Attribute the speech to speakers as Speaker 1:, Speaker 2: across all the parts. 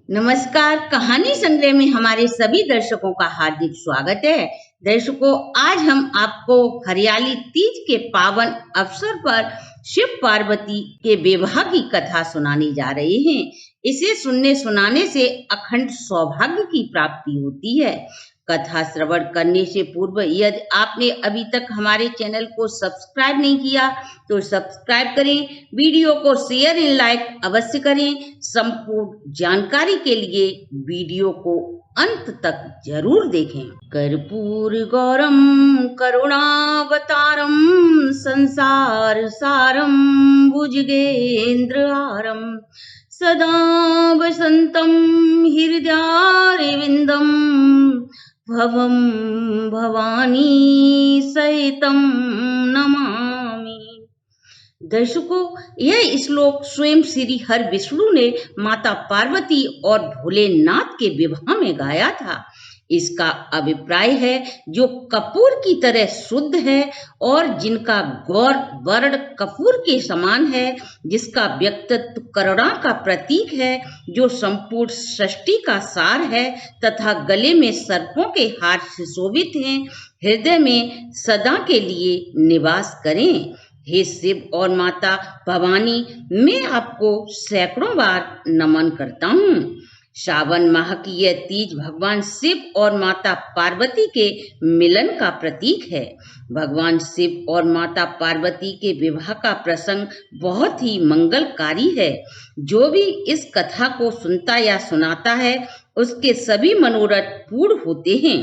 Speaker 1: नमस्कार। कहानी संग्रह में हमारे सभी दर्शकों का हार्दिक स्वागत है। दर्शकों, आज हम आपको हरियाली तीज के पावन अवसर पर शिव पार्वती के विवाह की कथा सुनाने जा रहे हैं। इसे सुनने सुनाने से अखंड सौभाग्य की प्राप्ति होती है। कथा श्रवण करने से पूर्व यदि आपने अभी तक हमारे चैनल को सब्सक्राइब नहीं किया तो सब्सक्राइब करें, वीडियो को शेयर एंड लाइक अवश्य करें। संपूर्ण जानकारी के लिए वीडियो को अंत तक जरूर देखें। कर्पूर गौरम करुणावतारम संसार सारम भुजगेन्द्रहारम सदा वसंतम हृदयारविंदम भवम भवानी सहितम नमामि। दर्शकों, यह श्लोक स्वयं श्री हर विष्णु ने माता पार्वती और भोलेनाथ के विवाह में गाया था। इसका अभिप्राय है, जो कपूर की तरह शुद्ध है और जिनका गौर वर्ण कपूर के समान है, जिसका व्यक्तित्व करुणा का प्रतीक है, जो संपूर्ण सृष्टि का सार है तथा गले में सर्पों के हार सुशोभित हैं, हृदय में सदा के लिए निवास करें। हे शिव और माता भवानी, मैं आपको सैकड़ों बार नमन करता हूँ। श्रावण माह की यह तीज भगवान शिव और माता पार्वती के मिलन का प्रतीक है। भगवान शिव और माता पार्वती के विवाह का प्रसंग बहुत ही मंगलकारी है। जो भी इस कथा को सुनता या सुनाता है, उसके सभी मनोरथ पूर्ण होते हैं।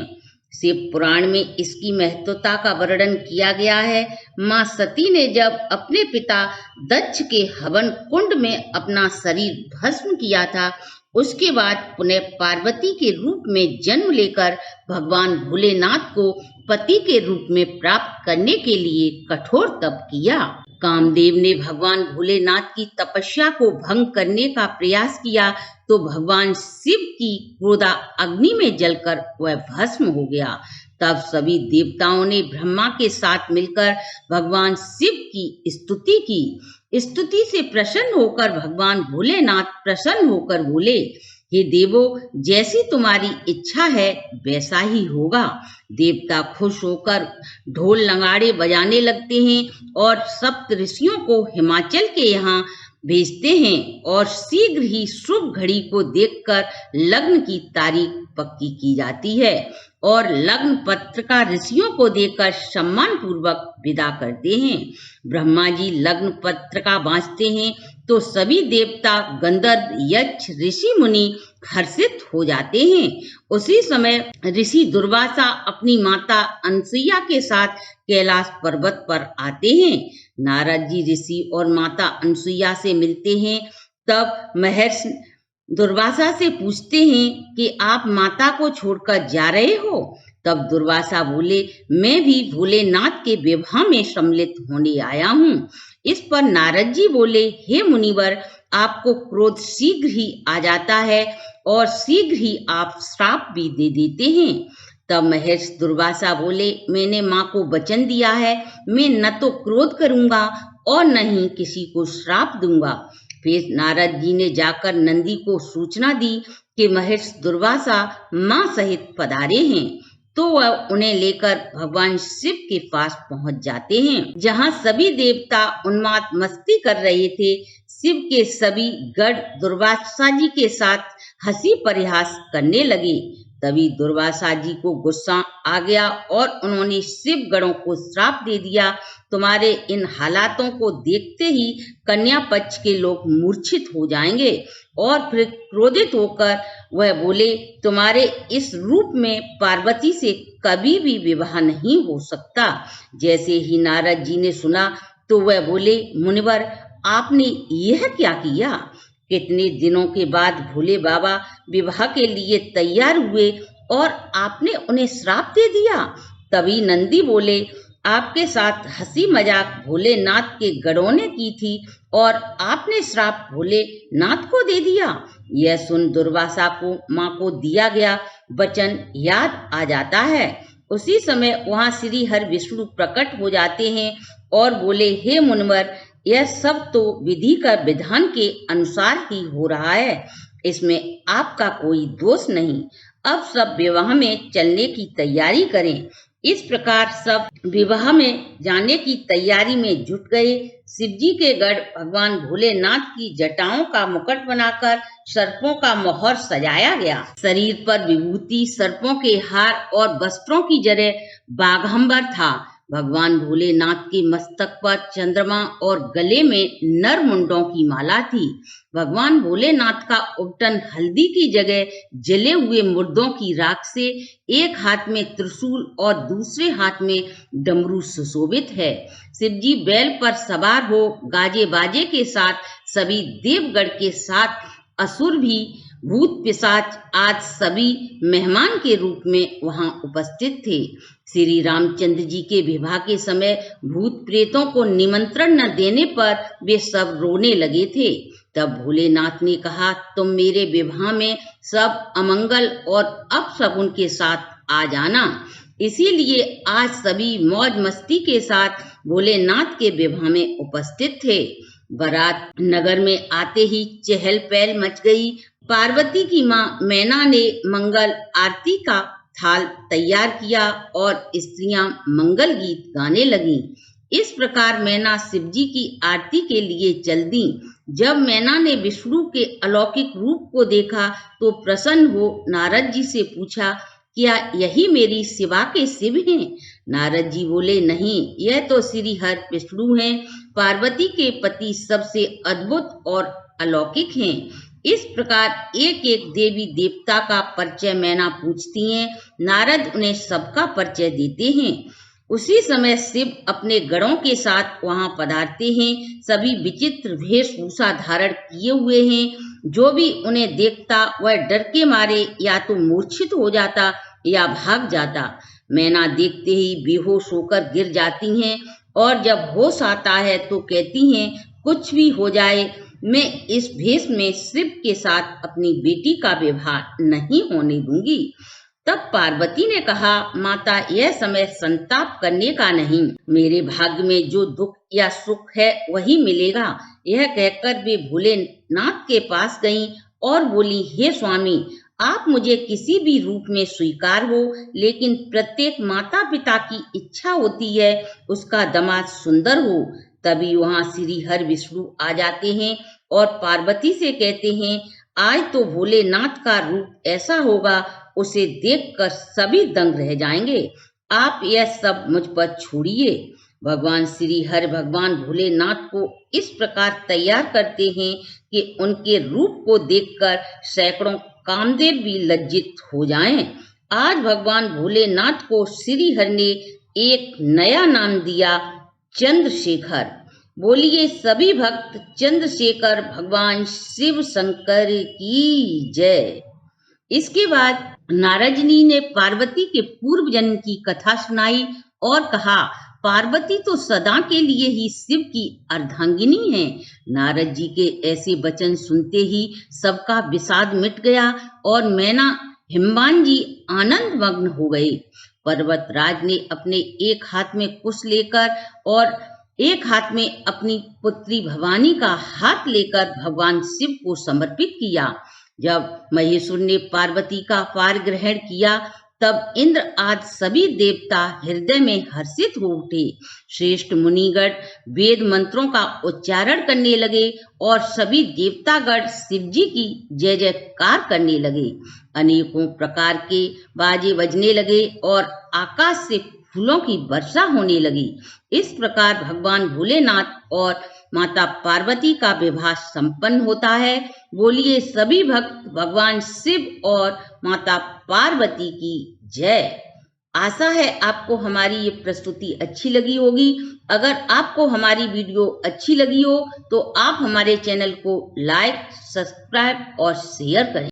Speaker 1: शिव पुराण में इसकी महत्वता का वर्णन किया गया है। माँ सती ने जब अपने पिता दक्ष के हवन कुंड में अपना शरीर भस्म किया था, उसके बाद पुनः पार्वती के रूप में जन्म लेकर भगवान भोलेनाथ को पति के रूप में प्राप्त करने के लिए कठोर तप किया। कामदेव ने भगवान भोलेनाथ की तपस्या को भंग करने का प्रयास किया तो भगवान शिव की क्रोधा अग्नि में जलकर वह भस्म हो गया। तब सभी देवताओं ने ब्रह्मा के साथ मिलकर भगवान शिव की स्तुति की। स्तुति से प्रसन्न होकर भगवान भोलेनाथ प्रसन्न होकर बोले, हे देवो, जैसी तुम्हारी इच्छा है वैसा ही होगा। देवता खुश होकर ढोल नगाड़े बजाने लगते हैं और सप्त ऋषियों को हिमाचल के यहाँ भेजते हैं और शीघ्र ही शुभ घड़ी को देखकर लग्न की तारीख पक्की की जाती है और लग्न पत्रिका ऋषियों को देकर सम्मान पूर्वक विदा करते हैं। ब्रह्मा जी लग्न पत्रिका बांचते हैं तो सभी देवता, गंधर्व, यक्ष, ऋषि मुनि हर्षित हो जाते हैं। उसी समय ऋषि दुर्वासा अपनी माता अनसुईया के साथ कैलाश पर्वत पर आते हैं। नारद जी ऋषि और माता अनसुईया से मिलते हैं। तब महर्षि दुर्वासा से पूछते हैं कि आप माता को छोड़कर जा रहे हो? तब दुर्वासा बोले, मैं भी भोलेनाथ के विवाह में सम्मिलित होने आया हूँ। इस पर नारद जी बोले, हे मुनिवर, आपको क्रोध शीघ्र ही आ जाता है और शीघ्र ही आप श्राप भी दे देते हैं। तब महर्षि दुर्वासा बोले, मैंने माँ को वचन दिया है, मैं न तो क्रोध करूंगा और न ही किसी को श्राप दूंगा। फिर नारद जी ने जाकर नंदी को सूचना दी कि महर्षि दुर्वासा माँ सहित पधारे हैं। तो वह उन्हें लेकर भगवान शिव के पास पहुंच जाते हैं, जहां सभी देवता उन्माद मस्ती कर रहे थे। शिव के सभी गण दुर्वासा जी के साथ हंसी परिहास करने लगे। तभी दुर्वासा जी को गुस्सा आ गया और उन्होंने शिव गणों को श्राप दे दिया, तुम्हारे इन हालातों को देखते ही कन्या पक्ष के लोग मूर्छित हो जाएंगे। और फिर क्रोधित होकर वह बोले, तुम्हारे इस रूप में पार्वती से कभी भी विवाह नहीं हो सकता। जैसे ही नारद जी ने सुना तो वह बोले, मुनिवर, आपने यह क्या किया? कितने दिनों के बाद भोले बाबा विवाह के लिए तैयार हुए और आपने उन्हें श्राप दे दिया। तभी नंदी बोले, आपके साथ हंसी मजाक भोलेनाथ के गणों ने की थी और आपने श्राप भोलेनाथ को दे दिया। यह सुन दुर्वासा को माँ को दिया गया वचन याद आ जाता है। उसी समय वहां श्री हर विष्णु प्रकट हो जाते हैं और बोले, हे मुनिवर, यह सब तो विधि का विधान के अनुसार ही हो रहा है। इसमें आपका कोई दोष नहीं। अब सब विवाह में चलने की तैयारी करें। इस प्रकार सब विवाह में जाने की तैयारी में जुट गए। शिवजी के गढ़ भगवान भोलेनाथ की जटाओं का मुकुट बनाकर सर्पों का मोहर सजाया गया। शरीर पर विभूति, सर्पों के हार और वस्त्रों की जगह बाघंबर था। भगवान भोलेनाथ के मस्तक पर चंद्रमा और गले में नर मुंडों की माला थी। भगवान भोलेनाथ का उबटन हल्दी की जगह जले हुए मुर्दों की राख से, एक हाथ में त्रिशूल और दूसरे हाथ में डमरू सुशोभित है। शिवजी बैल पर सवार हो गाजे बाजे के साथ, सभी देवगढ़ के साथ असुर भी, भूत पिशाच आज सभी मेहमान के रूप में वहां उपस्थित थे। श्री रामचंद्र जी के विवाह के समय भूत प्रेतों को निमंत्रण न देने पर वे सब रोने लगे थे। तब भोलेनाथ ने कहा, तुम मेरे विवाह में सब अमंगल और अपशकुन के साथ आ जाना। इसीलिए आज सभी मौज मस्ती के साथ भोलेनाथ के विवाह में उपस्थित थे। बारात नगर में आते ही चहल पहल मच गई। पार्वती की मां मैना ने मंगल आरती का थाल तैयार किया और स्त्रियां मंगल गीत गाने लगीं। इस प्रकार मैना शिवजी की आरती के लिए चल दी। जब मैना ने विष्णु के अलौकिक रूप को देखा तो प्रसन्न हो नारद जी से पूछा, क्या यही मेरी शिवा के शिव हैं? नारद जी बोले, नहीं, यह तो श्री हर विष्णु हैं, पार्वती के पति सबसे अद्भुत और अलौकिक हैं। इस प्रकार एक एक देवी देवता का परिचय मैना पूछती हैं। नारद उन्हें सबका परिचय देते हैं। उसी समय शिव अपने गणों के साथ वहां पधारते हैं। सभी विचित्र वेशभूषा धारण किए हुए हैं। जो भी उन्हें देखता वह डर के मारे या तो मूर्छित हो जाता या भाग जाता। मैना देखते ही बेहोश होकर गिर जाती हैं और जब होश आता है तो कहती हैं, कुछ भी हो जाए, मैं इस भेष में शिव के साथ अपनी बेटी का विवाह नहीं होने दूंगी। तब पार्वती ने कहा, माता, यह समय संताप करने का नहीं, मेरे भाग्य में जो दुख या सुख है वही मिलेगा। यह कहकर वे भोलेनाथ के पास गईं और बोली, हे स्वामी, आप मुझे किसी भी रूप में स्वीकार हो, लेकिन प्रत्येक माता पिता की इच्छा होती है उसका दामाद सुंदर हो। तभी वहां श्री हर विष्णु आ जाते हैं और पार्वती से कहते हैं, आज तो भोलेनाथ का रूप ऐसा होगा, उसे देखकर सभी दंग रह जाएंगे। आप यह सब मुझ पर छोड़िए। भगवान श्री हर भगवान भोलेनाथ को इस प्रकार तैयार करते हैं कि उनके रूप को देखकर सैकड़ों कामदेव भी लज्जित हो जाएं। आज भगवान भोलेनाथ को श्री हर ने एक नया नाम दिया, चंद्रशेखर। बोलिए सभी भक्त चंद्रशेखर भगवान शिव शंकर की जय। इसके बाद नारद जी ने पार्वती के पूर्व जन्म की कथा सुनाई और कहा, पार्वती तो सदा के लिए ही शिव की अर्धांगिनी है। नारद जी के ऐसे वचन सुनते ही सबका विषाद मिट गया और मैना हिमवान जी आनंद मग्न हो गए। पर्वतराज ने अपने एक हाथ में कुश लेकर और एक हाथ में अपनी पुत्री भवानी का हाथ लेकर भगवान शिव को समर्पित किया। जब महेश्वर ने पार्वती का पार ग्रहण किया तब इंद्र आदि सभी देवता हृदय में हर्षित हो उठे। श्रेष्ठ मुनिगण वेद मंत्रों का उच्चारण करने लगे और सभी देवतागण शिवजी की जय जयकार करने लगे। अनेकों प्रकार के बाजे बजने लगे और आकाश से फूलों की वर्षा होने लगी। इस प्रकार भगवान भोलेनाथ और माता पार्वती का विवाह संपन्न होता है। बोलिए सभी भक्त भगवान शिव और माता पार्वती की जय। आशा है आपको हमारी ये प्रस्तुति अच्छी लगी होगी। अगर आपको हमारी वीडियो अच्छी लगी हो तो आप हमारे चैनल को लाइक, सब्सक्राइब और शेयर करें।